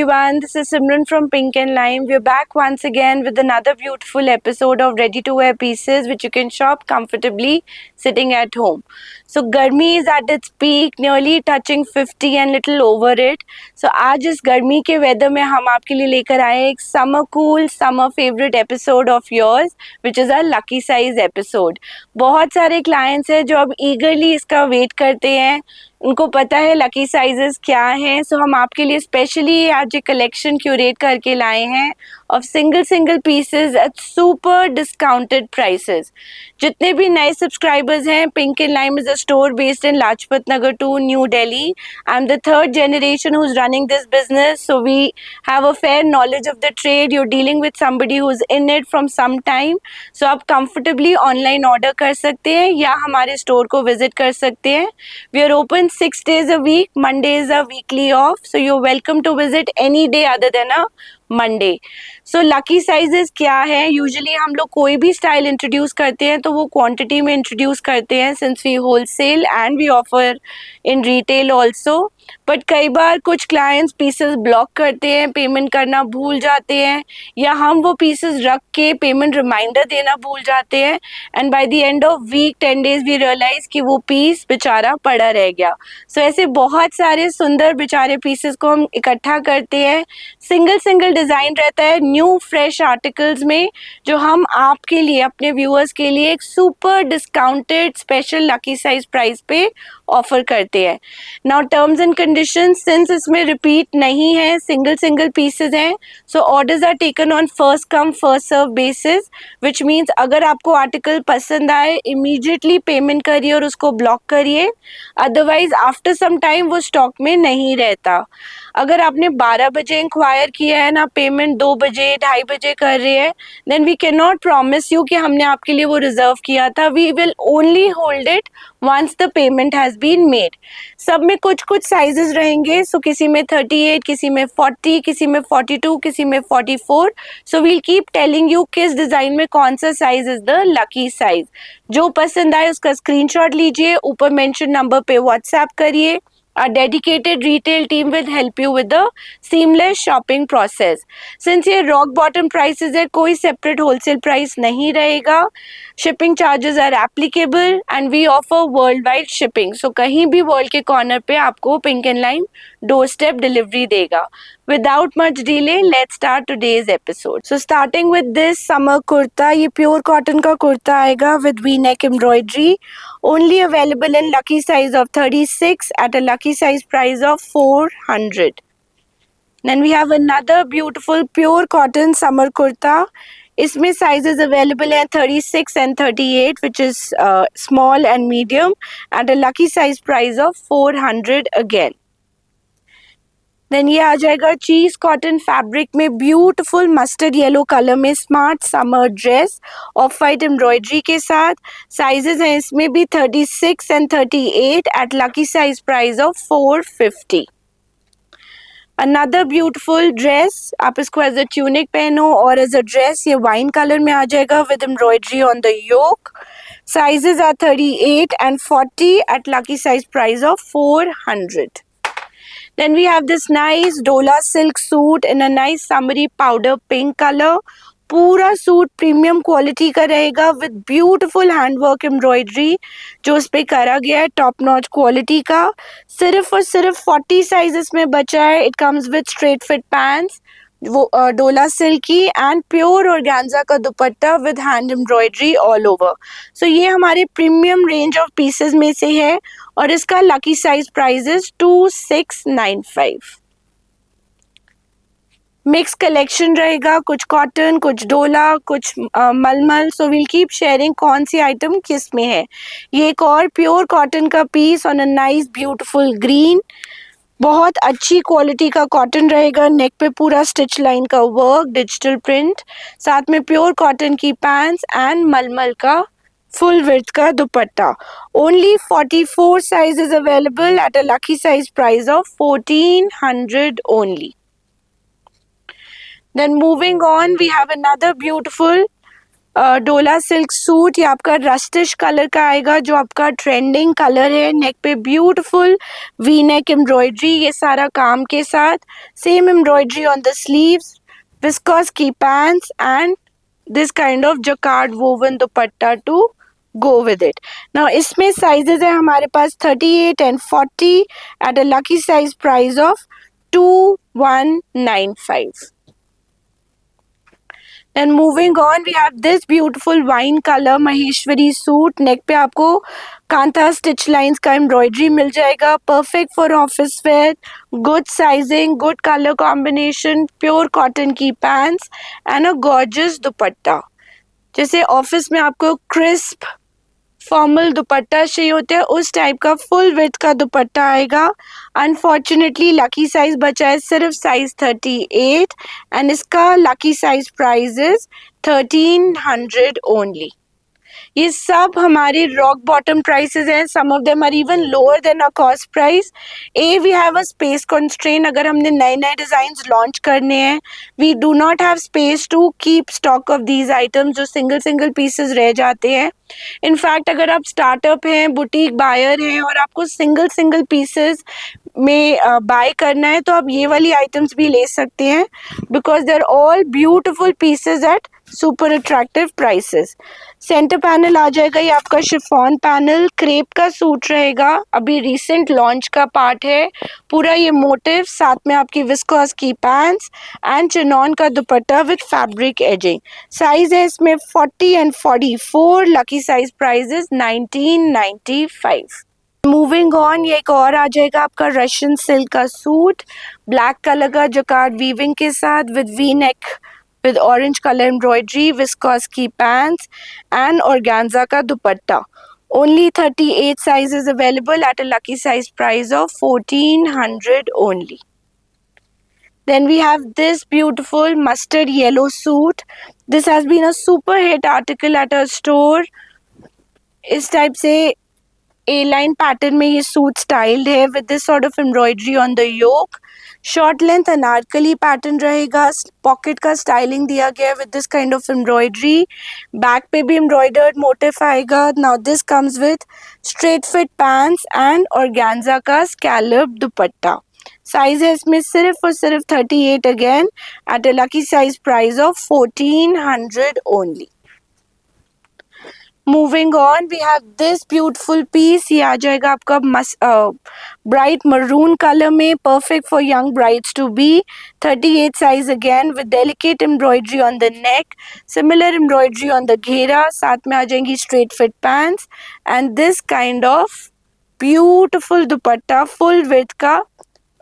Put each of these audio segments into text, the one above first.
everyone, this is Simran from Pink and Lime. We're back once again with another beautiful episode of ready to wear pieces which you can shop comfortably sitting at home. So गर्मी is at its peak, nearly touching 50 and little over it. So आज इस गर्मी के weather में हम आपके लिए लेकर आए एक summer cool, summer favorite episode of yours which is our lucky size episode. बहुत सारे clients हैं जो अब eagerly इसका वेट करते हैं, उनको पता है लकी साइजेस क्या हैं. सो हम आपके लिए स्पेशली आज एक कलेक्शन क्यूरेट करके लाए हैं of single pieces at super discounted prices. जितने भी नए सब्सक्राइबर्स हैं, pink and lime is a store based in Lajpat Nagar 2, New Delhi. I am the third generation who is running this business, so we have a fair knowledge of the trade. You are dealing with somebody who is in it from some time. So आप comfortably online order कर सकते हैं या हमारे store को visit कर सकते हैं. We are open 6 days a week. Mondays are weekly off, so you're welcome to visit any day other than a Monday. So lucky sizes क्या है? यूजुअली हम लोग कोई भी स्टाइल इंट्रोड्यूस करते हैं तो वो क्वांटिटी में इंट्रोड्यूस करते हैं since we wholesale and we offer in retail also. But कई बार कुछ क्लाइंट्स पीसेस ब्लॉक करते हैं, पेमेंट करना भूल जाते हैं, या हम वो पीसेस रख के पेमेंट रिमाइंडर देना भूल जाते हैं and by the end of week 10 days we realise कि वो पीस बेचारा पड़ा रह गया. सो ऐसे बहुत सारे सुंदर बेचारे पीसेस को हम इकट्ठा करते हैं. सिंगल डिज़ाइन रहता है न्यू फ्रेश आर्टिकल्स में, जो हम आपके लिए, अपने व्यूअर्स के लिए एक super discounted special lucky size price पे ऑफर करते हैं. Now terms and conditions, since इसमें रिपीट नहीं है, सिंगल पीसेस हैं, so orders are taken on first come first serve basis, which means अगर आपको आर्टिकल पसंद आए इमीडिएटली पेमेंट करिए और उसको ब्लॉक करिए, अदरवाइज आफ्टर सम टाइम वो स्टॉक में नहीं रहता. अगर आपने 12 बजे इंक्वायर किया है ना, पेमेंट 2 बजे 2:30 बजे कर रहे हैं, then we can not promise you कि हमने आपके लिए वो रिजर्व किया था. We will only hold it once the payment has been made. सब में कुछ साइजेस रहेंगे, सो किसी में 38, किसी में 40, किसी में 42, किसी में 44. So we'll keep telling you किस डिजाइन में कौन सा size is the lucky size. जो पसंद आए उसका स्क्रीनशॉट लीजिए, ऊपर मेंशन नंबर पे व्हाट्सएप करिए. Our dedicated retail team will help you with the seamless shopping process. Since ये rock bottom prices है, कोई separate wholesale price नहीं रहेगा. Shipping charges are applicable and we offer worldwide shipping. So कहीं भी world के corner पे आपको Pink and Lime doorstep delivery देगा. Without much delay, let's start today's episode. So starting with this summer kurta, ये pure cotton का कुर्ता आएगा with V-neck embroidery. Only available in lucky size of 36 at a lucky size price of 400. Then we have another beautiful pure cotton summer kurta. इसमें sizes available हैं 36 and 38, which is small and medium, at a lucky size price of 400 again. Then ये आ जाएगा cheese cotton fabric में beautiful mustard yellow colour में smart summer dress of white embroidery के साथ. Sizes हैं इसमें भी 36 and 38 at lucky size price of 450. Another beautiful dress, आप इसको एज अ ट्यूनिक पहनो और एज अ ड्रेस, ये वाइन कलर में आ जाएगा with embroidery on the yoke. Sizes are 38 and 40 at lucky size price of 400. Then we have this nice Dola silk suit in a nice summery powder pink color. पूरा suit premium quality का रहेगा with beautiful handwork embroidery जो उस पे करा गया है, top notch quality का. सिर्फ और सिर्फ 40 साइजेस में बचा है. It comes with straight fit pants, वो डोला सिल्की एंड प्योर ऑर्गेन्जा का dupatta with hand embroidery all over. So ये हमारे प्रीमियम रेंज ऑफ पीसेस में से है और इसका lucky size price is 2695. Mix collection रहेगा, कुछ कॉटन, कुछ डोला, कुछ मलमल. सो वील कीप शेयरिंग कौन सी आइटम किस में है. ये एक और प्योर कॉटन का piece on a nice beautiful green. बहुत अच्छी क्वालिटी का कॉटन रहेगा, नेक पे पूरा स्टिच लाइन का वर्क, डिजिटल प्रिंट, साथ में प्योर कॉटन की पैंट्स एंड मलमल का फुल विड्थ का dupatta. Only 44 sizes available at a lucky size price of 1400 only. Then moving on, we have another beautiful dola silk suit, ये आपका रस्टिश कलर का आएगा जो आपका ट्रेंडिंग कलर है। नेक पे ब्यूटीफुल वी नेक एम्ब्रॉयडरी, ये सारा काम के साथ, same embroidery on the sleeves, viscose की pants and this kind of jacquard woven dupatta to go with it. Now इसमें साइजेस है हमारे पास 38 and 40 at a lucky size price of 2195. Then moving on, we have this beautiful wine color Maheshwari suit. Neck पे आपको kantha stitch lines का embroidery मिल जाएगा, perfect for office wear, good sizing, good colour combination, pure cotton की pants and a gorgeous dupatta. जैसे office में आपको crisp formal दुपट्टा चाहिए होता है, उस टाइप का फुल विड्थ का दुपट्टा आएगा। अनफॉर्चुनेटली लकी साइज बचा है सिर्फ साइज 38 एंड इसका lucky size price is 1300 only. ये सब हमारे रॉक बॉटम प्राइसेस हैं, some of them are even lower than a cost price. We have a space constraint, अगर हमने नए नए डिजाइन्स लॉन्च करने हैं, we do not have space to keep stock of these items जो single single pieces रह जाते हैं। इनफैक्ट अगर आप स्टार्टअप हैं, बुटीक बायर हैं और आपको सिंगल सिंगल पीसेस में बाय करना है तो आप ये वाली आइटम्स भी ले सकते हैं, because they are all beautiful pieces at super attractive prices. Centre panel आ जाएगा, ये आपका शिफॉन पैनल, क्रेप का सूट रहेगा, अभी रिसेंट लॉन्च का पार्ट है पूरा ये मोटिव, साथ में आपकी विस्कोस की पैंट्स एंड चिनॉन का dupatta with fabric ageing. Size है इसमें 40 and 44, lucky size price is 1995। Moving on, ये एक और आ जाएगा आपका रशियन सिल्क का सूट, ब्लैक कलर का जकार्ड वीविंग के साथ with V neck with orange color embroidery, viscose की pants and organza का dupatta. Only 38 sizes available at a lucky size price of 1400 only. Then we have this beautiful mustard yellow suit. This has been a super hit article at our store. इस type से A-line pattern में ये suit styled है with this sort of embroidery on the yoke. Short length anarkali pattern रहेगा, pocket का styling दिया गया है with this kind of embroidery, back पे भी एम्ब्रॉयडर्ड मोटिफ आएगा। Now this comes with straight fit pants and organza का स्कैलप दुपट्टा। साइज है इसमें सिर्फ और सिर्फ 38 again at a lucky size price of 1400 only. Moving on, we have this beautiful piece, ये आ जाएगा आपका ब्राइट मरून कलर में, perfect for young brides to be. 38 size again with delicate embroidery on the neck, similar embroidery on the ghera, साथ में आ जाएंगी straight fit pants and this kind of beautiful dupatta, full width का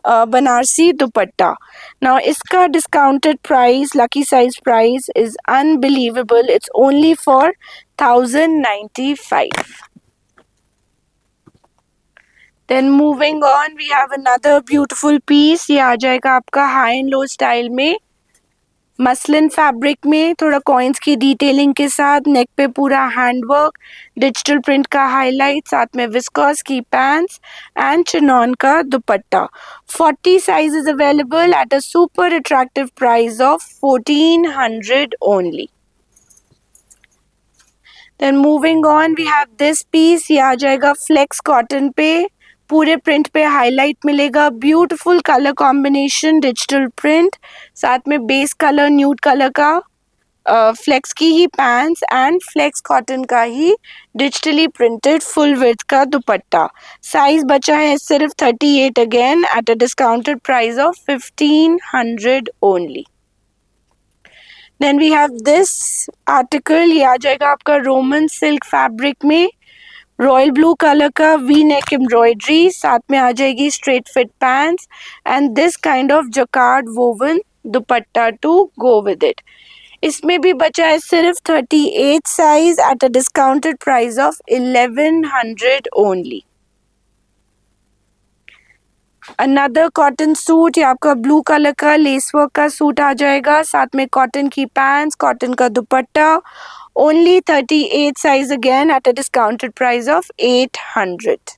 Banarasi dupatta. Now इसका discounted price, lucky size price is unbelievable, it's only for 1095. Then moving on, we have another beautiful piece, ये आ जाएगा आपका हाई एंड लो स्टाइल में, muslin fabric में, थोड़ा coins की डिटेलिंग के साथ, नेक पे पूरा हैंडवर्क, डिजिटल प्रिंट का हाईलाइट, साथ में विस्कोस की पैंट्स एंड चिनॉन का dupatta. 40 sizes available at a super attractive price of 1400 only. Then moving on, we have this piece, ये आ जाएगा फ्लेक्स कॉटन पे, पूरे प्रिंट पे हाईलाइट मिलेगा, beautiful colour combination, digital print, साथ में बेस कलर न्यूड कलर का फ्लेक्स की ही पैंट्स एंड फ्लेक्स कॉटन का ही डिजिटली प्रिंटेड फुल विड्थ का दुपट्टा। साइज बचा है सिर्फ 38 again at a discounted price of 1500 only. Then we have this article, ये आ जाएगा आपका रोमन सिल्क फैब्रिक में, रॉयल ब्लू कलर का वी नेक एम्ब्रॉयडरी, साथ में आ जाएगी straight fit pants and this kind of jacquard woven dupatta to go with it. इसमें भी बचा है सिर्फ 38 size at a discounted price of 1100 only. Another cotton suit, ये आपका ब्लू कलर का लेस वर्क का सूट आ जाएगा, साथ में कॉटन की पैंट्स, कॉटन का dupatta, only 38 size again at a discounted price of 800.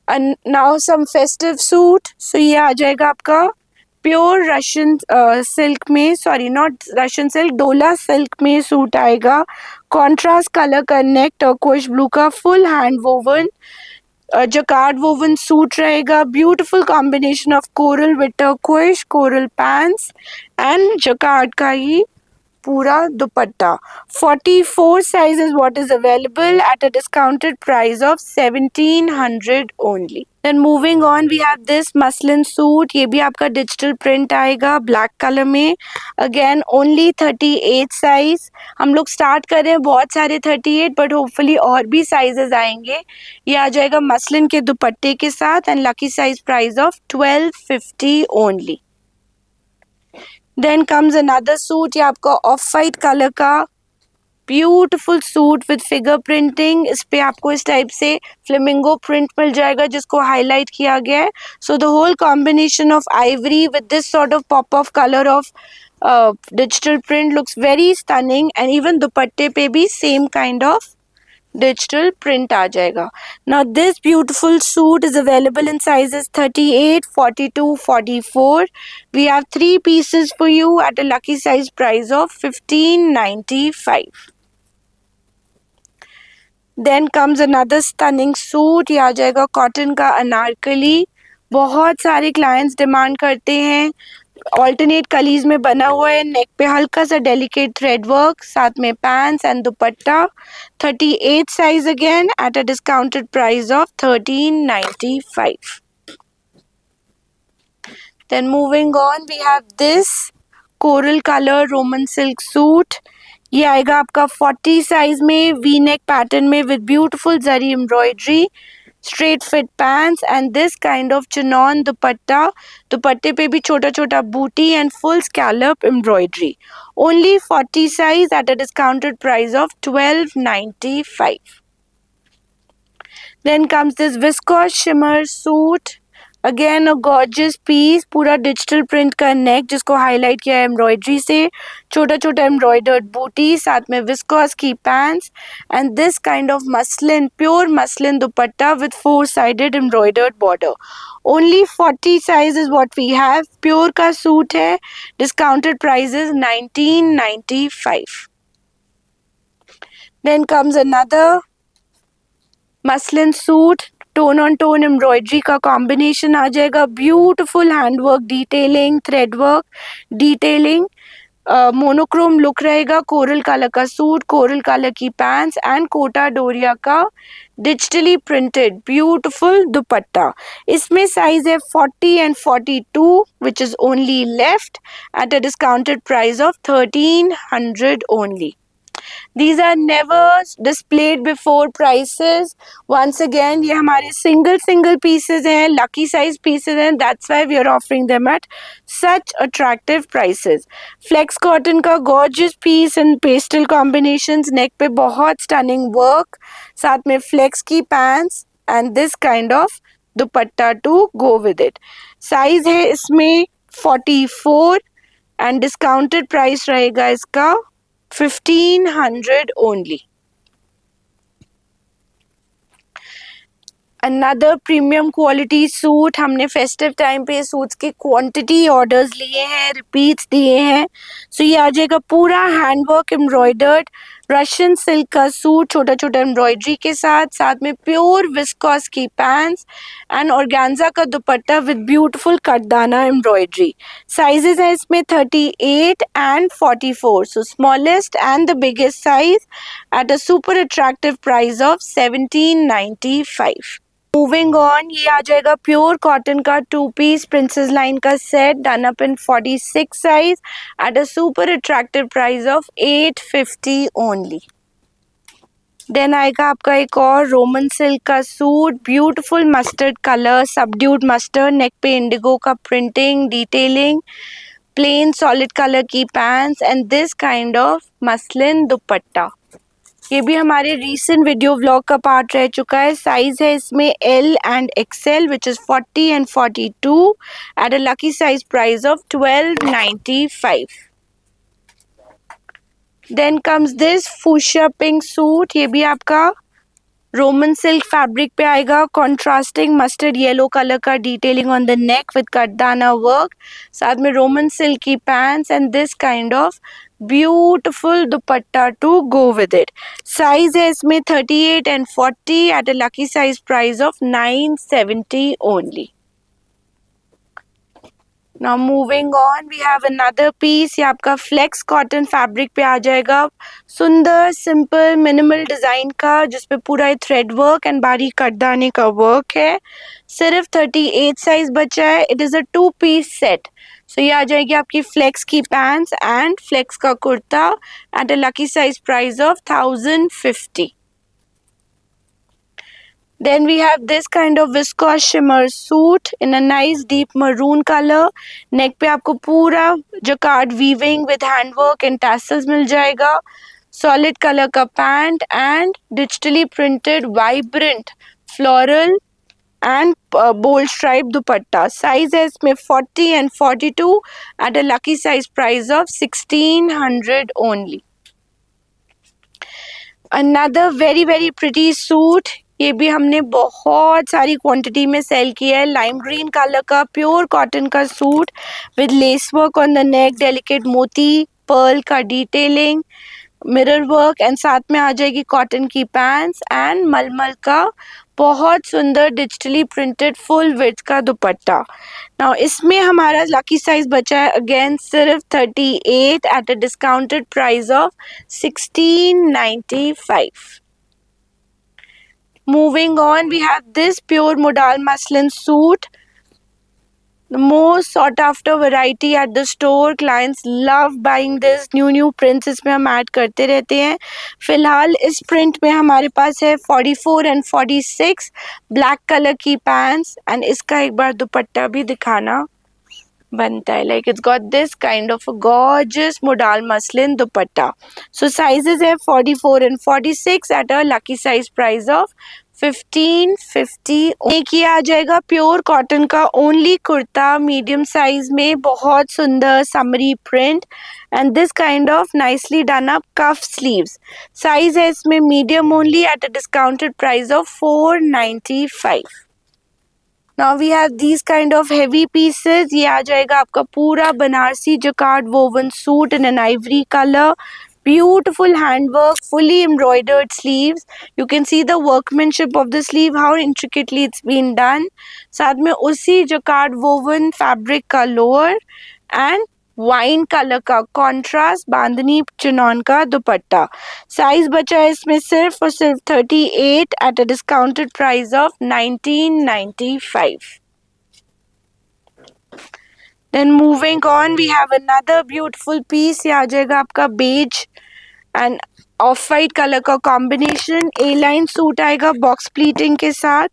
And now some festive suit, so ये आ जाएगा आपका प्योर रशियन सिल्क में, sorry not Russian silk, dola silk में सूट आएगा. कॉन्ट्रास्ट कलर का नेक, टर्कोइश ब्लू का full hand woven jacquard woven suit रहेगा. Beautiful combination of coral with turquoise, coral pants and jacquard का ही पूरा दुपट्टा. 44 size is what is available at a discounted price of 1700 only. Then moving on, we have this muslin suit. ये भी आपका digital print आएगा black colour में. Again only 38 size. हम लोग स्टार्ट कर रहे हैं बहुत सारे 38, बट होपफुली और भी साइजेस आएंगे. ये आ जाएगा मसलिन के दुपट्टे के साथ and lucky size price of 1250 only. Then comes another suit. ये आपका ऑफ वाइट कलर का beautiful suit with figure printing. इस पे आपको इस टाइप से फ्लेमिंगो प्रिंट मिल जाएगा जिसको हाईलाइट किया गया है. So the whole combination of ivory with this sort of pop of colour of digital print looks very stunning. And even दुपट्टे पे भी same kind of digital print आ जाएगा. Now this beautiful suit is available in sizes 38, 42, 44. We have 3 pieces for you at a lucky size price of 1595. Then comes another stunning suit. ये आ जाएगा cotton का अनारकली. बहुत सारे क्लाइंट्स डिमांड करते हैं. ऑल्टरनेट कलीज में बना हुआ है. नेक पे हल्का सा डेलिकेट थ्रेड वर्क, साथ में pants and dupatta. 38 size again at a discounted price of 1395. Then moving on, we have this coral colour Roman silk suit. ये आएगा आपका 40 साइज में, वी नेक पैटर्न में with beautiful zari embroidery, straight fit pants and this kind of chiffon dupatta. दुपट्टे पे भी छोटा छोटा बूटी and full scallop embroidery. Only 40 size at a discounted price of 1295. Then comes this viscose shimmer suit. Again a gorgeous piece, पूरा digital print का neck जिसको highlight किया है एम्ब्रॉयडरी से, छोटा छोटा एम्ब्रॉयडर्ड बूटी, साथ में विस्कोस की pants and this kind of muslin, pure muslin dupatta with 4 sided embroidered border. Only 40 size is what we have. Pure का सूट है. Discounted price is 1995. Then comes another muslin suit. Tone on tone embroidery का combination आ जाएगा. Beautiful handwork detailing, thread work detailing, monochrome look रहेगा. Coral colour का suit, coral colour की pants and Kota Doria का digitally printed beautiful दुपट्टा. इसमें size है 40 and 42 which is only left eight a discounted price of 1300 only. These are never displayed before prices. Once again, ये हमारे single pieces हैं, lucky size pieces हैं. That's why we are offering them at such attractive prices. Flex cotton का gorgeous piece in pastel combinations. Neck पे बहुत stunning work. साथ में flex की pants and this kind of dupatta to go with it. Size है इसमें 44 and discounted price रहेगा इसका 1500 only. Another premium quality suit. हमने फेस्टिव टाइम पे सूट्स के क्वांटिटी ऑर्डर्स लिए हैं, रिपीट्स दिए हैं. सो ये आ जाएगा पूरा हैंडवर्क एम्ब्रॉयडर्ड रशियन सिल्क का सूट, छोटा छोटा एम्ब्रॉयडरी के साथ, साथ में प्योर विस्कोस की पैंट्स एंड ऑर्गेन्जा का dupatta with beautiful cutdana embroidery. Sizes है इसमें 38 and 44. So smallest and the biggest size at a super attractive price of 1795. Moving on, ये आ जाएगा प्योर कॉटन का 2 पीस प्रिंसेस लाइन का set done up in 46 size at a super attractive price of 850 only. Then आएगा आपका एक और Roman silk का suit. Beautiful mustard colour, subdued mustard, neck पे इंडिगो का printing detailing, plain solid colour की pants and this kind of muslin dupatta. ये भी हमारे रीसेंट वीडियो व्लॉग का पार्ट रह चुका है. साइज है इसमें L and XL which is 40 and 42 at a lucky size price of 1295. Then comes this fuchsia pink suit. ये भी आपका रोमन सिल्क फैब्रिक पे आएगा, कॉन्ट्रास्टिंग मस्टर्ड येलो कलर का detailing on the neck with cutdana work, साथ में Roman silk की pants and this kind of beautiful dupatta to go with it. Size है इसमें 38 and 40 at a lucky size price of 970 only. Now moving on, we have another piece. ये आपका flex cotton fabric पे आ जाएगा. सुंदर simple minimal design का, जिसपे पूरा थ्रेड वर्क एंड बारीक कटदाने का वर्क है. सिर्फ 38 साइज बचा है. It is a 2-piece set. So ये आ जाएगी आपकी फ्लेक्स की पैंट्स एंड फ्लेक्स का kurta eight a lucky size price of 1050. Then we have this kind of viscose shimmer suit in a nice deep maroon color. Neck पे आपको पूरा jacquard weaving with handwork and tassels मिल जाएगा. Solid color का pant and digitally printed vibrant floral and bold stripe dupatta. Size है इसमें 40 and 42 at a lucky size price of 1600 only. Another very very pretty suit. ये भी हमने बहुत सारी quantity में सेल किया है. लाइम ग्रीन कलर का प्योर कॉटन का suit with lace work on the neck, delicate मोती पर्ल का डिटेलिंग, मिरर वर्क एंड साथ में आ जाएगी कॉटन की पैंट्स एंड मलमल का बहुत सुंदर डिजिटली प्रिंटेड फुल विड्थ का दुपट्टा. नाउ इसमें हमारा लकी साइज बचा है अगेन सिर्फ 38 at a discounted price of 1695. Moving on, we have this pure modal muslin suit, the most sought after variety at the store. Clients love buying this. new prints इसमें हम add करते रहते हैं. फिलहाल इस प्रिंट में हमारे पास है 44 and 46 ब्लैक कलर की पैंट्स एंड इसका एक बार दुपट्टा भी दिखाना बनता है. Like it's got this kind of gorgeous modal muslin dupatta. So sizes है 44 and 46 at a lucky size price of 1550. एक ये आ जाएगा प्योर कॉटन का ओनली कुर्ता मीडियम साइज में, बहुत सुंदर summery print and this kind of nicely done up cuff sleeves. Size है इसमें medium only eight a discounted price of 495. Now we have these kind of heavy pieces. ये आ जाएगा आपका पूरा Banarasi jacquard woven suit in an ivory color. Beautiful handwork, fully embroidered sleeves. You can see the workmanship of the sleeve, how intricately it's been done. साथ में उसी jacquard woven fabric का lower and wine colour का contrast बांधनी chinon का dupatta. Size बचा है इसमें सिर्फ और सिर्फ 38 at a discounted price of 1995. Then moving on, we have another beautiful piece. ये आ जाएगा आपका beige and off white colour का कॉम्बिनेशन. ए लाइन सूट आएगा बॉक्स प्लीटिंग के साथ,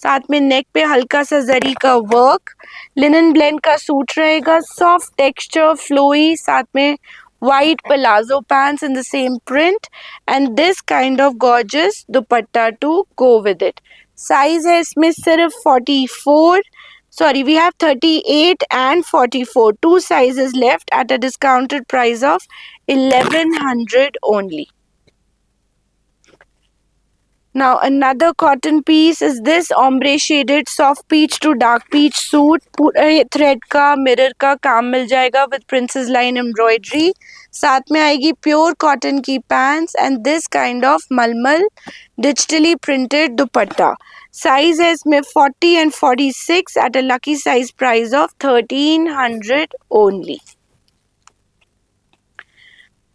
साथ में नेक पे हल्का सा जरी का वर्क. लिनन ब्लेंड का सूट रहेगा, सॉफ्ट टेक्सचर फ्लोई, साथ में white palazzo pants in the same print and this kind of gorgeous dupatta to go with it. Size है इसमें सिर्फ 44. Sorry, we have 38 and 44. Two sizes left at a discounted price of 1100 only. Now another cotton piece is this ombre shaded soft peach to dark peach suit. पूरे thread का mirror का काम मिल जाएगा with princess line embroidery. साथ में आएगी pure cotton की pants and this kind of मलमल digitally printed दुपट्टा. Size है इसमें 40 and 46 at a lucky size price of 1300 only.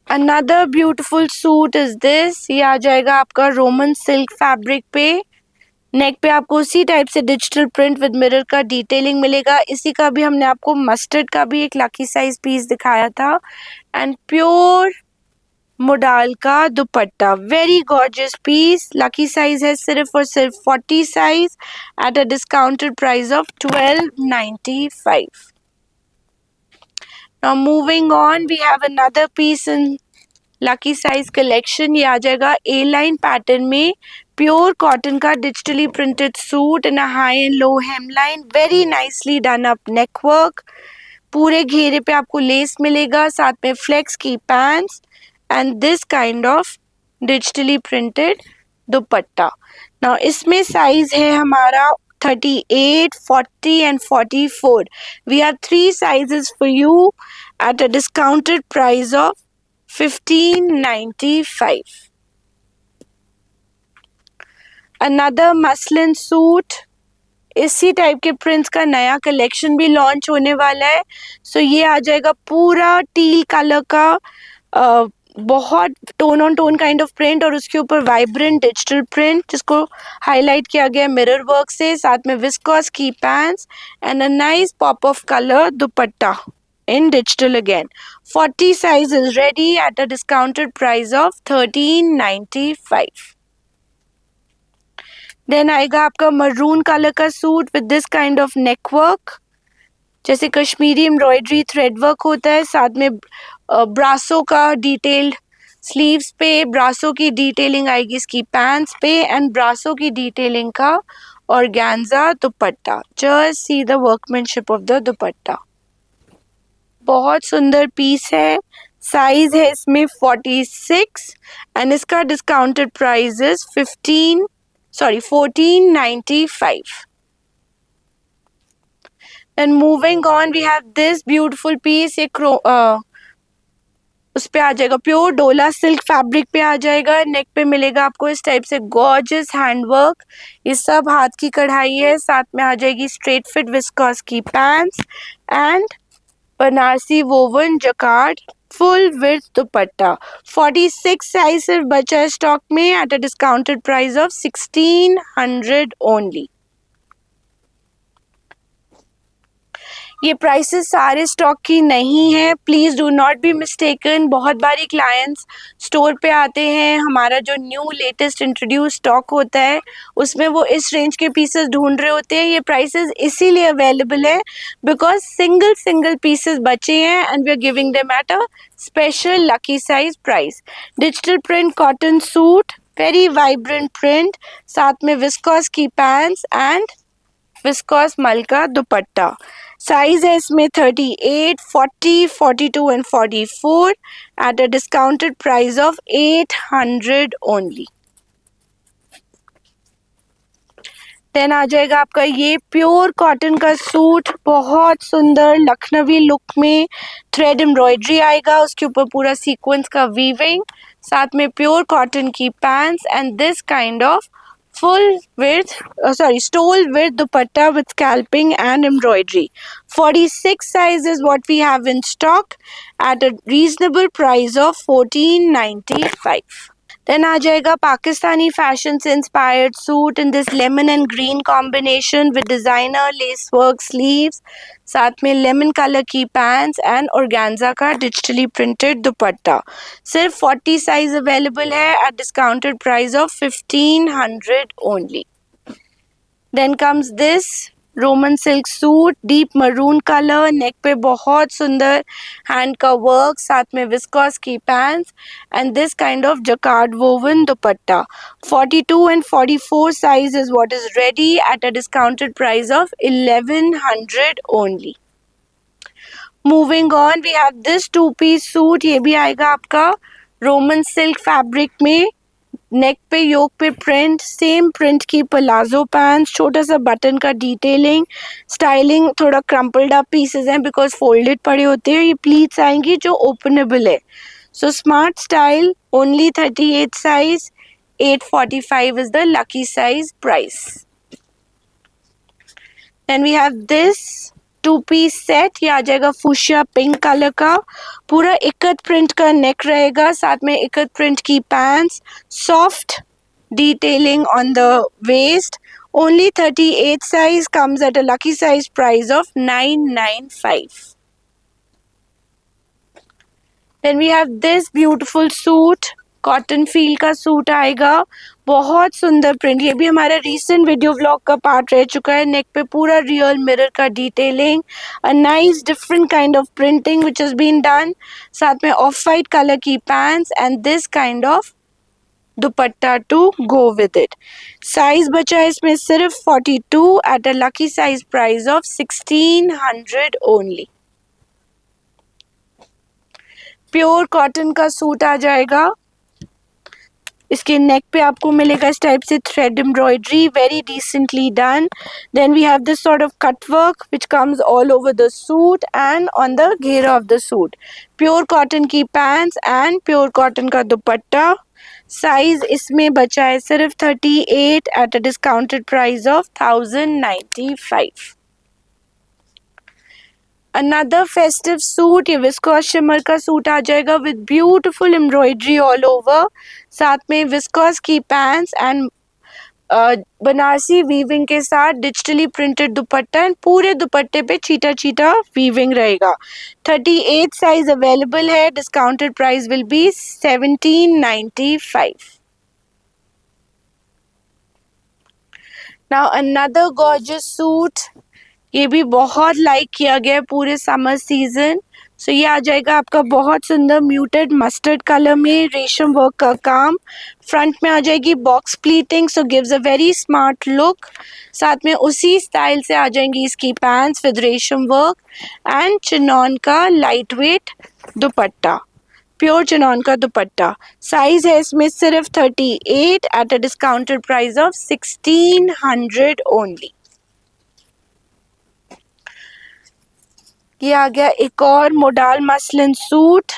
Another beautiful suit is this. ये आ जाएगा आपका रोमन सिल्क फैब्रिक पे. नेक पे आपको उसी टाइप से डिजिटल प्रिंट विद मिरर का डिटेलिंग मिलेगा. इसी का भी हमने आपको मस्टर्ड का भी एक लकी साइज पीस दिखाया था एंड प्योर मोडाल का dupatta. Very gorgeous piece. Lucky size है सिर्फ और सिर्फ 40 size at a discounted price of 1295. Now moving on, we have another piece in lucky size collection. ये आ जाएगा ए लाइन पैटर्न में प्योर कॉटन का digitally printed suit in a high and low hem line. Very nicely done up neck work. पूरे घेरे पे आपको less मिलेगा, साथ में फ्लेक्स की pants and this kind of digitally printed dupatta. Now इसमें साइज है हमारा 38, 40 and 44. We have three sizes for you at a discounted price of 1595. Another muslin suit. इसी टाइप के प्रिंट्स का नया कलेक्शन भी लॉन्च होने वाला है. सो ये आ जाएगा पूरा टील कलर का, बहुत tone on tone kind of print, और उसके ऊपर वाइब्रेंट डिजिटल प्रिंट जिसको हाईलाइट किया गया मिरर वर्क से, साथ में विस्कोस की pants and a nice pop of colour dupatta in digital again. 40 size is ready at a discounted price of 1395. Then आएगा आपका मरून कलर का suit with this kind of neck work, जैसे Kashmiri embroidery thread work होता है, साथ में ब्रासो का detailed sleeves पे ब्रासो की डिटेलिंग आएगी इसकी पैंट्स पे, एंड ब्रासो की डिटेलिंग का organza dupatta. Just see the workmanship of the दुपट्टा. बहुत सुंदर पीस है. साइज है इसमें 46 एंड इसका discounted price is 1495. And moving on, we have this beautiful piece. ये उस पे आ जाएगा प्योर डोला सिल्क फैब्रिक पे आ जाएगा. नेक पे मिलेगा आपको इस टाइप से गॉर्जियस हैंडवर्क. ये सब हाथ की कढ़ाई है. साथ में आ जाएगी स्ट्रेट फिट विस्कॉस की pants and Banarasi woven jacquard full with dupatta. 46 size सिर्फ बचा है स्टॉक में eight a discounted price of 1600 only. ये प्राइसेस सारे स्टॉक की नहीं है, please do not be mistaken. बहुत बारी क्लाइंट्स स्टोर पे आते हैं, हमारा जो न्यू लेटेस्ट इंट्रोड्यूस स्टॉक होता है उसमें वो इस रेंज के पीसेस ढूंढ रहे होते हैं. ये प्राइसेस इसीलिए अवेलेबल है बिकॉज सिंगल पीसेस बचे हैं and we are giving them at a special lucky size price. Digital print cotton suit, very vibrant print, साथ में विस्कॉस की पैंट्स एंड विस्कॉस मल का दुपट्टा. साइज है इसमें 38, 40, 42 and 44 at a discounted price of 800 only. Then आ जाएगा आपका ये प्योर कॉटन का सूट, बहुत सुंदर लखनवी लुक में थ्रेड एम्ब्रॉयडरी आएगा, उसके ऊपर पूरा सीक्वेंस का वीविंग, साथ में प्योर कॉटन की pants and this kind of stole with dupatta with scalping and embroidery. 46 size is what we have in stock at a reasonable price of 1495. Then आ जाएगा पाकिस्तानी फैशन से inspired suit in this lemon and green combination with designer lace work sleeves, साथ में lemon colour की pants and organza का digitally printed dupatta. सिर्फ 40 size available है at discounted price of 1500 only. Then comes this Roman silk suit, deep maroon colour, neck पे बहुत सुंदर hand का वर्क, साथ में विस्कॉस की pants and this kind of jacquard woven dupatta. 42 and 44 size is what is ready at a discounted price of 1100 only. Moving on, we have this two-piece suit. ये भी आएगा आपका रोमन सिल्क फैब्रिक में, नेक पे योक पे print, same print की palazzo pants, छोटा सा बटन का डिटेलिंग, स्टाइलिंग थोड़ा क्रम्पल्ड अप पीसेस हैं बिकॉज फोल्डेड पड़े होते हैं. ये प्लीट्स आएंगी जो ओपनेबल है. So smart style, only 38 size, 845 is the lucky size price. Then we have this two-piece set. ये आ जाएगा फुशिया पिंक कलर का, पूरा इकत प्रिंट का नेक रहेगा, साथ में इकत प्रिंट की pants, soft detailing on the waist. Only 38 size, comes at a lucky size price of 995. Then we have this beautiful suit, cotton feel का सूट आएगा, बहुत सुंदर प्रिंट. ये भी हमारा रीसेंट वीडियो व्लॉग का पार्ट रह चुका है. नेक पे पूरा रियल मिरर का detailing, a nice different kind of printing which has been done, साथ में ऑफ वाइट कलर की pants and this kind of dupatta to go with it. Size बचा है इसमें सिर्फ 42 at a lucky size price of 1600 only. Pure cotton का suit आ जाएगा, इसके नेक पे आपको मिलेगा इस टाइप से thread embroidery, very decently done. Then we have this sort of cut work which comes all over the suit and on the घेरा of the suit. Pure cotton की पैंट्स एंड प्योर कॉटन का dupatta. Size इसमें बचा है सिर्फ 38 at a discounted price of 1095. Another festive suit, ये viscose shimmer का suit आ जाएगा with beautiful embroidery all over. साथ में विस्कोस की पैंट्स एंड बनारसी वीविंग के साथ डिजिटली प्रिंटेड दुपट्टा एंड पूरे दुपट्टे पे चीटा चीटा वीविंग रहेगा. 38 साइज अवेलेबल है. Discounted price will B 1795. Now another gorgeous suit, ये भी बहुत लाइक किया गया है पूरे समर सीजन. सो ये आ जाएगा आपका बहुत सुंदर म्यूटेड मस्टर्ड कलर में रेशम वर्क का काम. फ्रंट में आ जाएगी box pleating, so gives a very smart look. साथ में उसी स्टाइल से आ जाएंगी इसकी पैंट्स विद रेशम वर्क एंड चिनॉन का लाइट वेट दुपट्टा, प्योर चिनॉन का दुपट्टा. साइज है इसमें सिर्फ 38 at a discounted price of 1600 only. ये आ गया एक और modal muslin suit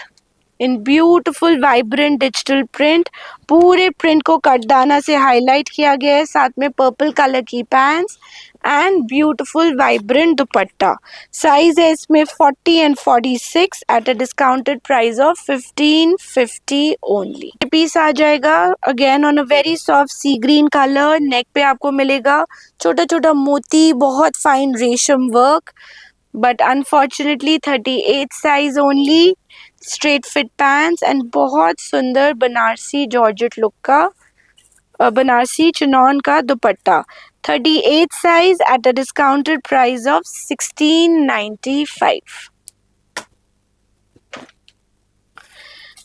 in beautiful vibrant digital print. पूरे प्रिंट को कटदाना से हाईलाइट किया गया है. साथ में पर्पल कलर की pants and beautiful vibrant dupatta. Size है इसमें 40 and 46 at a discounted price of 1550 only. Piece आ जाएगा again on a very soft sea green colour. Neck पे आपको मिलेगा छोटा छोटा मोती, बहुत फाइन रेशम work, but unfortunately 38 size only. Straight fit pants and बहुत सुंदर बनारसी जॉर्जेट लुक का बनारसी चिनॉन का दुपट्टा. 38 size at a discounted price of 1695.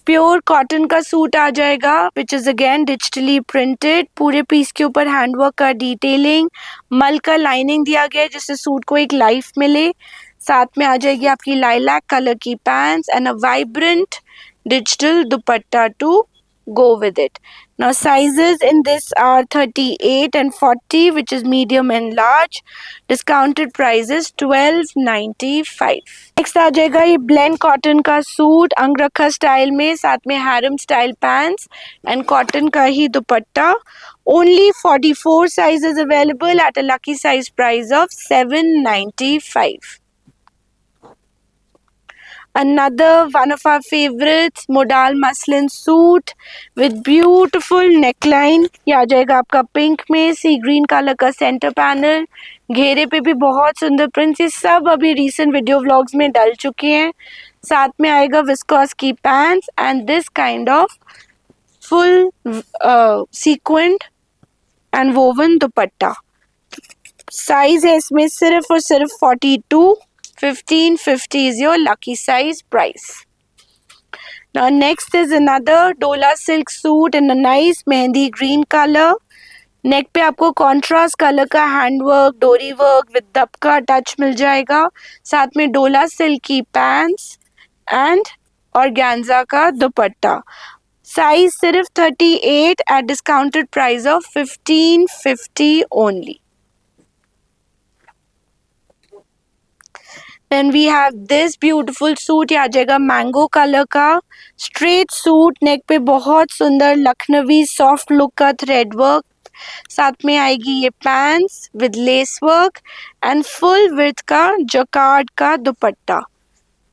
Pure cotton का सूट आ जाएगा which is again digitally printed. पूरे पीस के ऊपर हैंडवर्क का डिटेलिंग, मल का लाइनिंग दिया गया है जिससे सूट को एक लाइफ मिले. साथ में आ जाएगी आपकी लाइलैक कलर की pants and a vibrant digital dupatta to go with it. Now sizes in this are 38 and 40 which is medium and large. Discounted price is 1295. Next आ जाएगा ये blend cotton का सूट अंगरखा स्टाइल में, साथ में harem style pants and cotton का ही दुपट्टा. Only 44 sizes available at a lucky size price of 795. Another one of our favorites, modal muslin suit with beautiful neckline. ये आ जाएगा आपका पिंक में, सी ग्रीन कलर का सेंटर पैनल, घेरे पे भी बहुत सुंदर प्रिंट्स. ये सब अभी रीसेंट वीडियो व्लॉग्स में डल चुके हैं. साथ में आएगा विस्कोस की pants and this kind of full sequin and woven dupatta. Size है इसमें सिर्फ और सिर्फ 42. 1550 is your lucky size price. Now next is another Dola silk suit in a nice mehndi green color. नेक पे आपको कॉन्ट्रास्ट कलर का हैंडवर्क, डोरी वर्क विद दबका टच मिल जाएगा. साथ में डोला सिल्क की पैंट्स एंड ऑर्गेन्जा का दुपट्टा. साइज सिर्फ 38 eight discounted price of 1550 only. Then we have this beautiful suit, ये आ जाएगा मैंगो कलर का स्ट्रेट सूट. नेक पे बहुत सुंदर लखनवी सॉफ्ट लुक का थ्रेड वर्क. साथ में आएगी ये pants with lace work and full width का जकार्ड का दुपट्टा.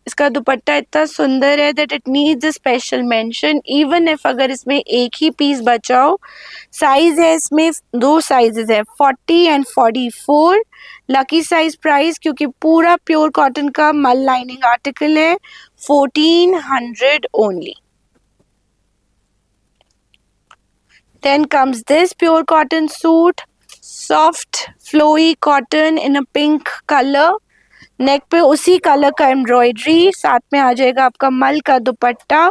इसका दुपट्टा इतना सुंदर है that it needs a special mention even if अगर इसमें एक ही पीस बचा हो. साइज है इसमें दो साइजेस है 40 एंड 44. लकी साइज प्राइस क्योंकि पूरा प्योर कॉटन का मल लाइनिंग आर्टिकल है 1400 only. Then comes this pure cotton suit, soft flowy cotton in a pink color. नेक पे उसी कलर का एम्ब्रॉयडरी, साथ में आ जाएगा आपका मल का दुपट्टा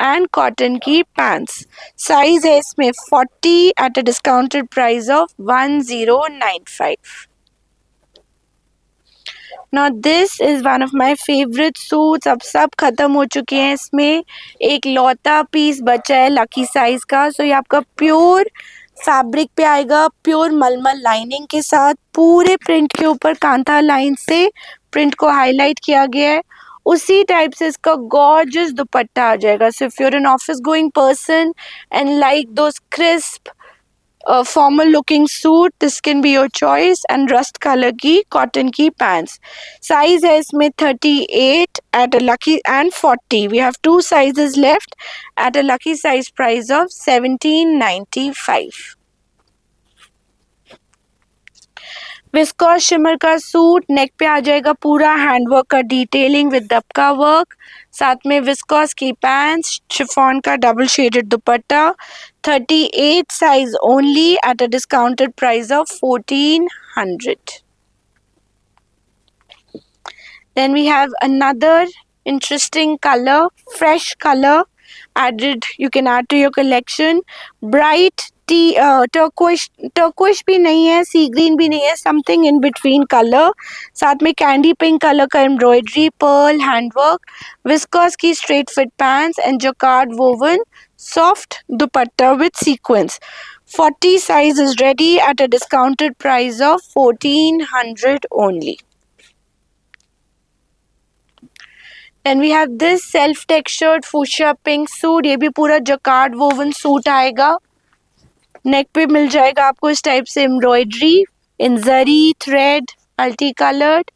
एंड कॉटन की पैंट्स. साइज है इसमें 40 at a discounted price of 1095. Now this is one of my favorite suits. अब सब खत्म हो चुके हैं, इसमें एक लौता पीस बचा है लकी साइज का. सो ये आपका प्योर फैब्रिक पे आएगा, प्योर मलमल लाइनिंग के साथ. पूरे प्रिंट के ऊपर कांथा लाइन से प्रिंट को हाईलाइट किया गया है. उसी टाइप से इसका गॉर्जियस दुपट्टा आ जाएगा. So if you are an office going person and like those crisp formal looking suit, this can be your choice. And rust color की cotton की pants. Size है इसमें 38 at a lucky and 40. We have two sizes left at a lucky size price of 1795. Viscous shimmer का suit, नेक पे आ जाएगा पूरा handwork का detailing with दबका work. साथ में विस्कॉस की पैंट्स, शिफॉन का double shaded dupatta. 38 size only eight a discounted price of 1400. Then we have another interesting color, fresh color added. You can add to your collection. Bright turquoise भी नहीं है, सी green भी नहीं है, something in between colour. साथ में candy pink colour का embroidery, Perl handwork, viscous की straight fit pants and jacquard woven soft dupatta with sequence. 40 size is ready at a discounted price of 1400 only. Then we have this self textured fuchsia pink suit. ये भी पूरा jacquard woven suit आएगा. नेक पे मिल जाएगा आपको इस type से embroidery इन जरी thread multi coloured.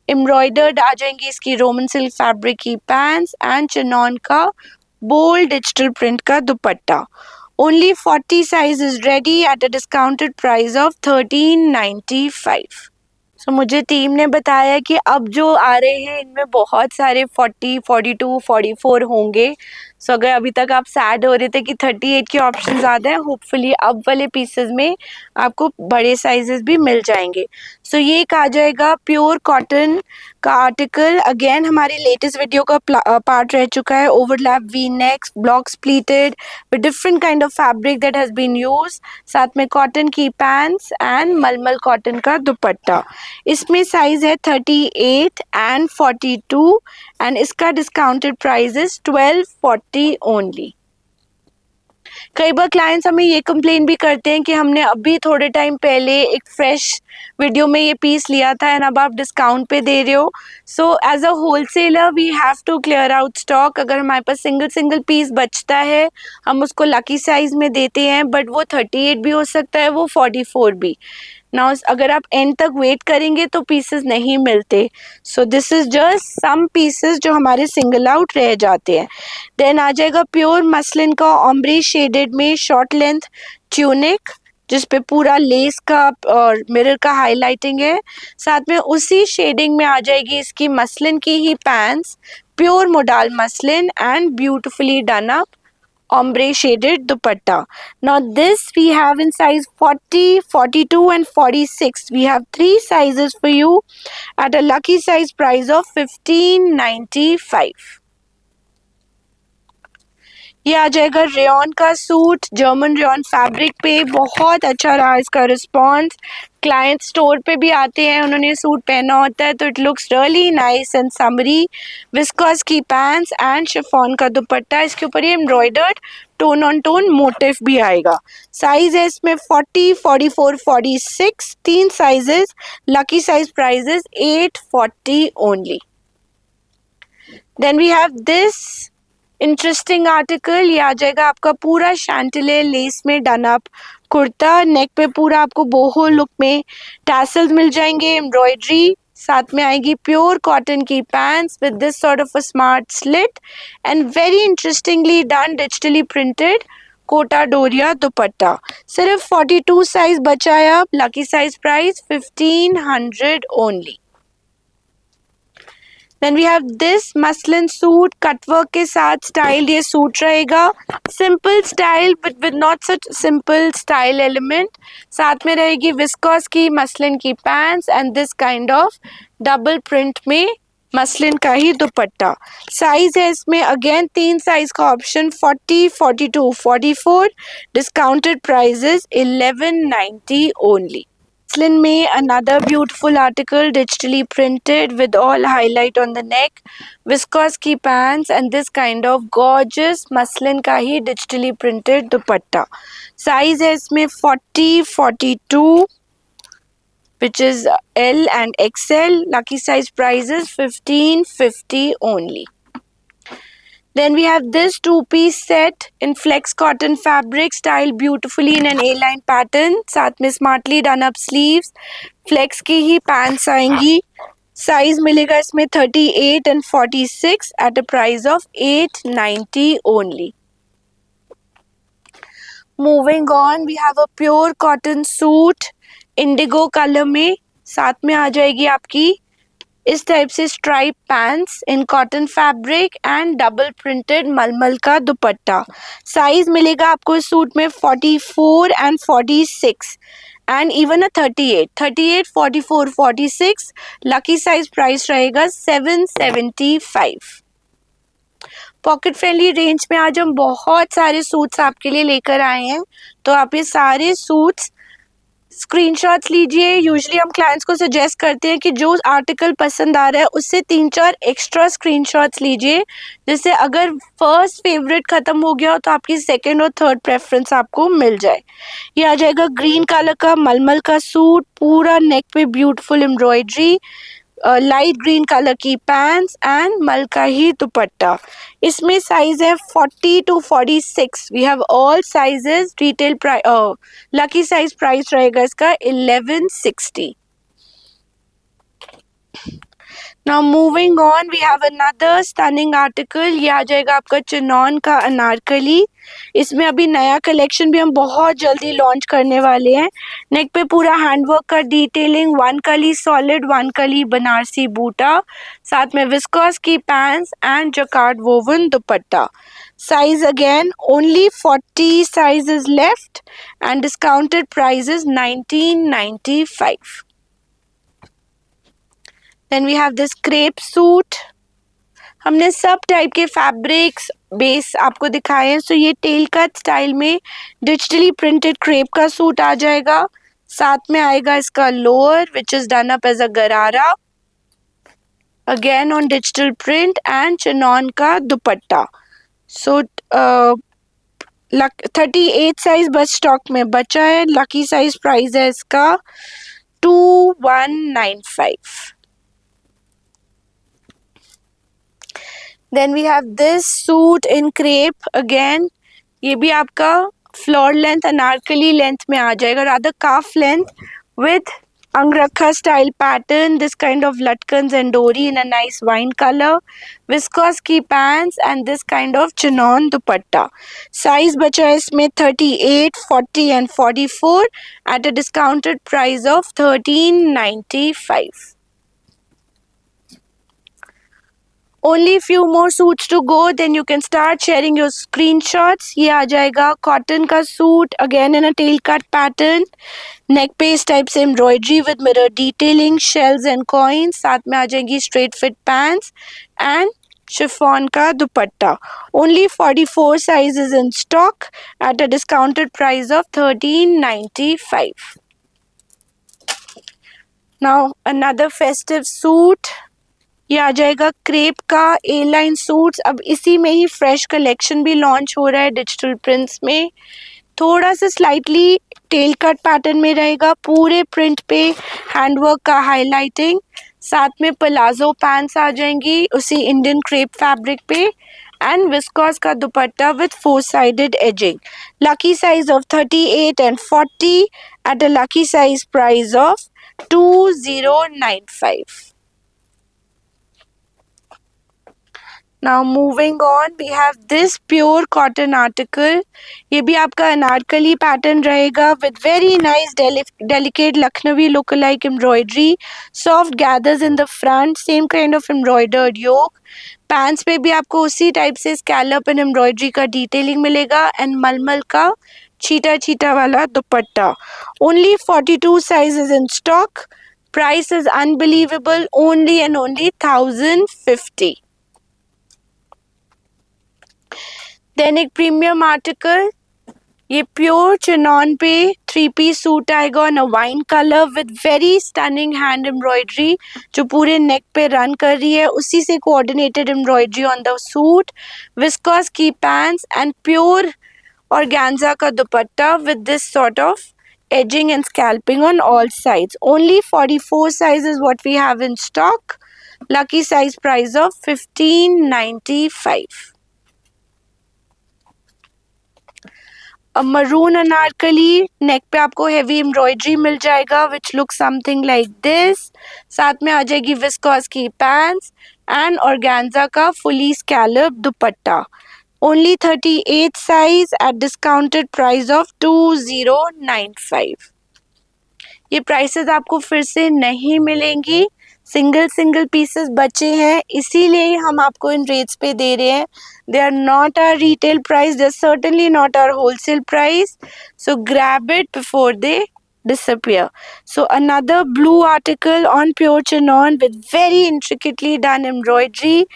Embroidered आ जाएंगी इसकी रोमन सिल्क फैब्रिक की पैंट्स एंड चिनॉन का बोल्ड डिजिटल प्रिंट का dupatta. Only 40 size is ready eight a discounted price of 1395. सो मुझे टीम ने बताया कि अब जो आ रहे हैं इनमें बहुत सारे 40, 42, 44 होंगे. सो अगर अभी तक आप सैड हो रहे थे कि 38 के ऑप्शन ज़्यादा हैं, होपफुली अब वाले पीसेस में आपको बड़े साइजेस भी मिल जाएंगे. सो ये एक आ जाएगा प्योर कॉटन का आर्टिकल. अगेन हमारी लेटेस्ट वीडियो का पार्ट रह चुका है. Overlap V necks block splitted with different kind of fabric that has been use. साथ में कॉटन की पैंट्स एंड मलमल कॉटन का दुपट्टा. इसमें साइज है 38 एंड 42 एंड इसका डिस्काउंटेड प्राइस इज 1240 ओनली. कई बार क्लाइंट्स हमें ये कंप्लेन भी करते हैं कि हमने अभी थोड़े टाइम पहले एक फ्रेश वीडियो में ये पीस लिया था एंड अब आप डिस्काउंट पे दे रहे हो. So as a wholesaler we have to clear out stock. अगर हमारे पास सिंगल पीस बचता है हम उसको लकी साइज में देते हैं, बट वो 38 भी हो सकता है, वो 44 भी. नाउ अगर आप एंड तक वेट करेंगे तो पीसेस नहीं मिलते. So this is just some pieces जो हमारे सिंगल आउट रह जाते हैं. देन आ जाएगा प्योर मसलिन का ऑम्ब्रे शेडेड में शॉर्ट लेंथ ट्यूनिक जिस पे पूरा लेस का और मिरर का हाईलाइटिंग है. साथ में उसी शेडिंग में आ जाएगी इसकी मसलिन की ही pants, pure modal muslin and beautifully done up ombre shaded dupatta. Now this we have in size 40, 42 and 46. We have 3 sizes for you at a lucky size price of 1595. ये आ जाएगा rayon का suit, German rayon fabric पे. बहुत अच्छा रहा इसका response. Client store पे भी आते हैं, उन्होंने सूट पहना होता है तो it looks really nice and summery. Viscose की पैंट्स एंड शिफॉन का दुपट्टा. इसके ऊपर ये embroidered tone on tone motif भी आएगा. साइज है इसमें 40, 44, 46. 3 sizes. Lucky size price is 840 only. Then we have this interesting article. ये आ जाएगा आपका पूरा शैंटिले लेस में डन अप कुर्ता. नेक पे पूरा आपको बोहो लुक में टैसल्स मिल जाएंगे, एम्ब्रॉयडरी. साथ में आएगी प्योर कॉटन की pants with this sort of a smart slit and very interestingly done digitally printed Kota Doria dupatta. सिर्फ 42 साइज बचा है अब. Lucky size price 1500 only. Then we have this muslin suit, cutwork के साथ स्टाइल ये सूट रहेगा. Simple style with not such simple style element. साथ में रहेगी विस्कॉस की मसलिन की pants and this kind of double print में मसलिन का ही दुपट्टा. साइज है इसमें अगेन 3 साइज का option, 40, 42, 44. Discounted price is 1190 only. muslin में another beautiful article digitally printed with all highlight on the neck, viscose की pants and this kind of gorgeous muslin का ही digitally printed दुपट्टा. Size है इसमें 40, 42 which is L and XL. Lucky size prices 1550 only. Then we have this two-piece set in flex cotton fabric styled beautifully in an A-line pattern. साथ में smartly done up sleeves. Flex की ही pants आएंगी. Size मिलेगा इसमें 38 and 46 at a price of 890 only. Moving on, we have a pure cotton suit indigo color में. साथ में आ जाएगी आपकी इस टाइप से stripe pants in cotton fabric and double printed मलमल का दुपट्टा. साइज मिलेगा आपको इस सूट में 44 and 46 and even a 38, 44, 46. Lucky size price रहेगा 775. पॉकेट फ्रेंडली रेंज में आज हम बहुत सारे सूट्स आपके लिए लेकर आए हैं, तो आप ये सारे सूट्स स्क्रीनशॉट्स लीजिए. यूजुअली हम क्लाइंट्स को सजेस्ट करते हैं कि जो आर्टिकल पसंद आ रहा है उससे 3-4 एक्स्ट्रा स्क्रीनशॉट्स लीजिए, जिससे अगर फर्स्ट फेवरेट खत्म हो गया हो तो आपकी सेकंड और थर्ड प्रेफरेंस आपको मिल जाए. ये आ जाएगा ग्रीन कलर का मलमल का सूट, पूरा नेक पे beautiful embroidery, light green colour की पैंट्स एंड मल का ही दुपट्टा. इसमें साइज है 40 to 46. We have all sizes. Retail lucky size price रहेगा इसका 1160. Now moving on, we have another stunning article. ये आ जाएगा आपका चिनॉन का अनारकली. इसमें अभी नया कलेक्शन भी हम बहुत जल्दी लॉन्च करने वाले हैं. नेक पे पूरा हैंडवर्क का डिटेलिंग, वन कली सॉलिड, वन कली बनारसी बूटा, साथ में विस्कोस की pants and jacquard woven dupatta. Size again only 40 sizes left and discounted price is 1995. Then we have this crepe suit. हमने सब टाइप के फैब्रिक्स बेस आपको दिखाए हैं. सो ये टेल कट स्टाइल में डिजिटली प्रिंटेड क्रेप का सूट आ जाएगा. साथ में आएगा इसका lower which is done up as a gharara, again on digital print and chinon का दुपट्टा. सो 38 साइज बस स्टॉक में बचा है. लकी साइज प्राइस है इसका 2195. Then we have this suit in crepe again. ये भी आपका फ्लोर लेंथ अनारकली लेंथ में आ जाएगा, rather calf length with अंगरखा style pattern. This kind of latkans and dori in a nice wine color. Viscose की pants and this kind of chinon dupatta. Size बचा है इसमें 38, 40 and 44 at a discounted price of 1395. Only few more suits to go, then you can start sharing your screenshots. ये आ जाएगा cotton का suit, again in a tail cut pattern, neck पे इस type से embroidery with mirror detailing, shells and coins. साथ में आ जाएंगी straight fit pants and chiffon का dupatta. Only 44 sizes in stock at a discounted price of 1395. Now another festive suit. ये आ जाएगा क्रेप का ए लाइन सूट्स. अब इसी में ही फ्रेश कलेक्शन भी लॉन्च हो रहा है डिजिटल प्रिंट्स में. थोड़ा सा स्लाइटली टेल कट पैटर्न में रहेगा, पूरे प्रिंट पे हैंडवर्क का हाईलाइटिंग, साथ में पलाजो पैंट्स आ जाएंगी उसी इंडियन क्रेप फैब्रिक पे एंड विस्कोस का dupatta with 4-sided ageing. Lucky size of 38 and 40 at a lucky size price of 2095. Now moving on, we have this pure cotton article. ये भी आपका अनारकली पैटर्न रहेगा with very nice delicate Lucknowi look-alike embroidery. Soft gathers in the front, same kind of embroidered yoke. Pants पे भी आपको उसी type से scallop and embroidery का detailing मिलेगा and मलमल का चीटा चीटा वाला दुपट्टा. Only 42 sizes in stock. Price is unbelievable, only and only 1050. Then एक प्रीमियम आर्टिकल ये प्योर चिनॉन पे 3 पीस सूट आएगा on a wine colour with very stunning hand embroidery जो पूरे नेक पे रन कर रही है, उसी से coordinated embroidery on the suit, viscose की pants and pure organza ka dupatta with this sort of edging and scalping on all sides. Only 44 size is what we have in stock. Lucky size price of 1595. Maroon anarkali, neck पे आपको heavy embroidery मिल जाएगा which look something like this. साथ में आ जाएगी viscose की pants and organza का fully scallop dupatta. Only 38 size at discounted price of 2095. ये प्राइसेस आपको फिर से नहीं मिलेंगी, सिंगल पीसेस बचे हैं, इसीलिए हम आपको इन रेट्स पे दे रहे हैं. They are not our retail price, they are certainly not our wholesale price, so grab it before they disappear. So another blue article on pure chinon with very intricately done embroidery.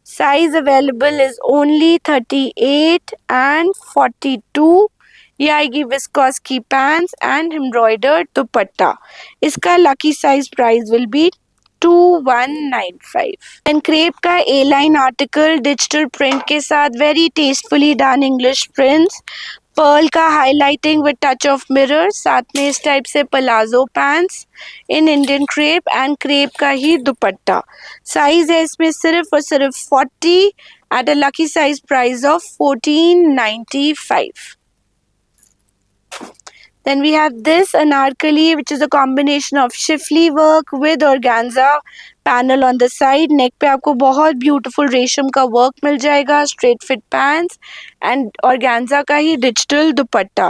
Size available is only 38 and 42. ये आएगी viscous की pants and embroidered dupatta. इसका lucky size price will be 2195. And crepe का A line article digital print के साथ very tastefully done English prints, pearl का highlighting with touch of mirror, साथ में इस टाइप से palazzo pants in Indian crepe and crepe का ही दुपट्टा. साइज है इसमें सिर्फ और सिर्फ 40 at a lucky size price of 1495. Then we have this anarkali which is a combination of shifli work with organza panel on the side. Neck पे आपको बहुत beautiful रेशम का work मिल जाएगा, straight fit pants and organza का ही digital dupatta.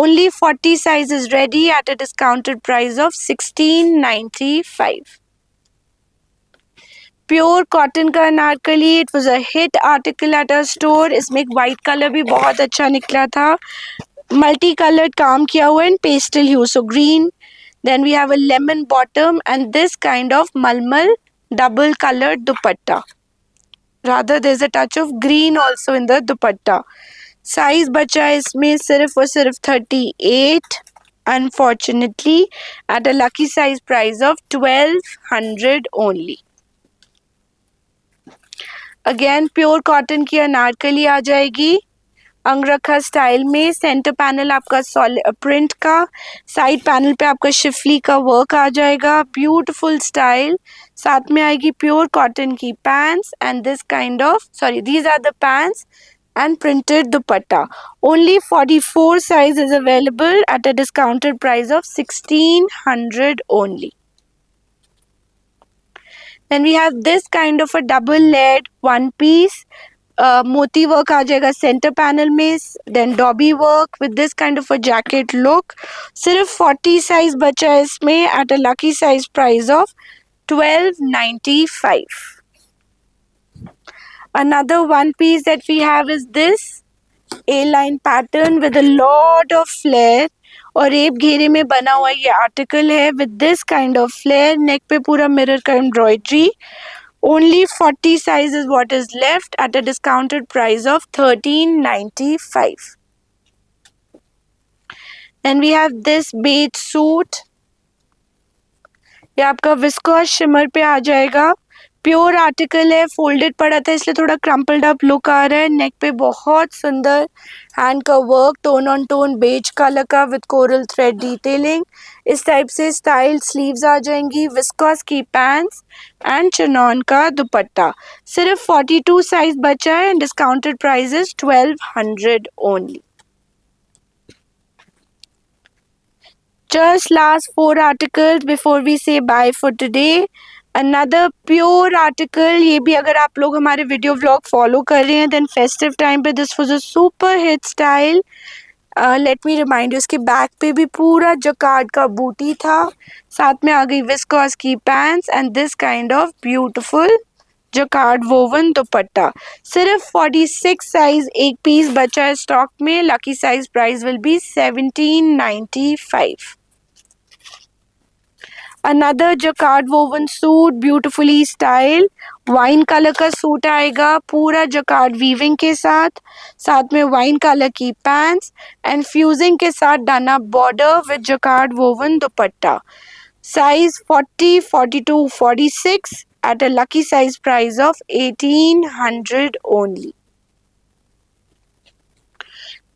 Only 40 size is ready at a discounted price of 1695. Pure cotton का anarkali, it was a hit article at a store. इसमें एक वाइट कलर भी बहुत अच्छा निकला था, मल्टी कलर्ड काम किया हुआ in pastel hue, so green. Then we have a lemon bottom and this kind of malmal double coloured dupatta. Rather there is a touch of green also in the dupatta. Size बचा है इसमें सिर्फ और सिर्फ 38, unfortunately at a lucky size price of 1200 only. Again pure cotton की अनारकली आ जाएगी angrakha style में. सेंटर पैनल आपका सॉलिड प्रिंट का, साइड पैनल पे आपका शिफली का वर्क आ जाएगा, ब्यूटीफुल स्टाइल. साथ में आएगी प्योर कॉटन की pants and this kind of these are the pants and printed dupatta. Only 44 size is available at a discounted price of 1600 only. Then we have this kind of a double layered one piece. मोती work आ जाएगा centre panel में, then dobby work with this kind of a jacket look. सिर्फ 40 size बचा है इसमें at a lucky size price of 1295. Another one piece that we have is this A-line pattern with a lot of flare और wrap घेरे में बना हुआ ये आर्टिकल है with this kind of flare. Neck पे पूरा मिरर का embroidery. Only 40 size is what is left at a discounted price of 1395. Then we have this beige suit. ये आपका विस्कोस शिमर पे आ जाएगा. प्योर आर्टिकल है, फोल्डेड पड़ा था इसलिए थोड़ा क्रम्पल्ड अप लुक आ रहा है. नेक पे बहुत सुंदर हैंड का work, tone on tone beige colour का विद कोरल थ्रेड डिटेलिंग. इस टाइप से स्टाइल स्लीव्स आ जाएंगी. विस्कोस की पैंट्स एंड चिनॉन का दुपट्टा. सिर्फ 42 साइज बचा है and discounted price is 1200 only. Just last 4 articles before we say bye for today. Another pure article. ये भी अगर आप लोग हमारे वीडियो व्लॉग फॉलो कर रहे हैं देन फेस्टिव टाइम पे this was a super hit style. Let me remind you, इसके बैक पे भी पूरा जकार्ड का बूटी था. साथ में आ गई विस्कोस की pants and this kind of beautiful jacquard woven दुपट्टा. सिर्फ 46 साइज एक पीस बचा है स्टॉक में. Lucky size price will B 1795. Another jacquard woven suit, beautifully styled. Wine colour का सूट आएगा पूरा जकार्ड वीविंग के साथ, साथ में वाइन कलर की पैंट्स एंड फ्यूजिंग के साथ Dana border with jacquard woven dupatta. Size 40, 42, 46 at a lucky size price of 1800 only.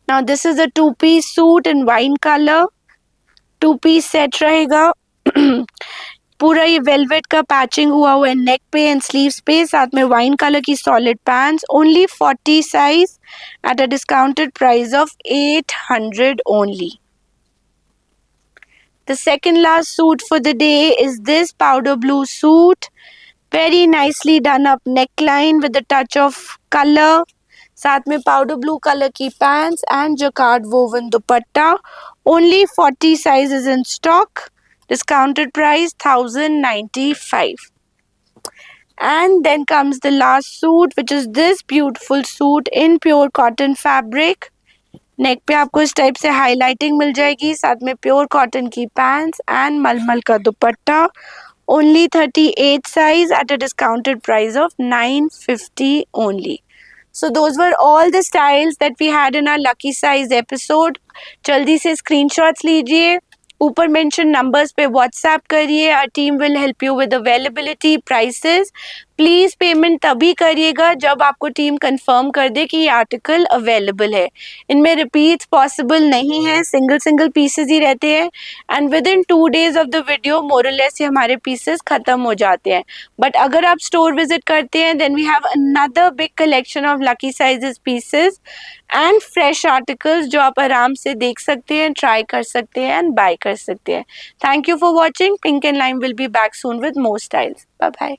Now this is a two-piece suit in wine color. Two-piece set रहेगा. पूरा ये वेलवेट का patching हुआ है neck पे and sleeves पे, साथ में वाइन कलर की solid pants. Only 40 size at a discounted price of 800 only. The second last suit for the day is this powder blue suit. Very nicely done up neckline with a touch of color. साथ में powder blue color की pants and jacquard woven dupatta. Only 40 size is in stock. Discounted price 1095. And then comes the last suit, which is this beautiful suit in pure cotton fabric. नेक पे आपको इस type से highlighting मिल जाएगी, साथ में pure cotton की pants and मलमल का dupatta. Only 38 size at a discounted price of 950 only. So those were all the styles that we had in our lucky size episode. जल्दी से स्क्रीनशॉट्स लीजिए, ऊपर मेंशन नंबर्स पे व्हाट्सएप करिए. Our team will help you with availability, prices. Please payment तभी करिएगा जब आपको टीम कंफर्म कर दे कि ये आर्टिकल अवेलेबल है. इनमें रिपीट्स पॉसिबल नहीं है, सिंगल सिंगल पीसेस ही रहते हैं and within 2 days of the video मोरलेस ये हमारे पीसेस ख़त्म हो जाते हैं. बट अगर आप स्टोर विजिट करते हैं then we have another big collection of lucky sizes pieces and fresh articles जो आप आराम से देख सकते हैं, ट्राई कर सकते हैं एंड बाय कर सकते हैं. Thank you for watching. Pink and Lime will be back soon with more styles. Bye bye.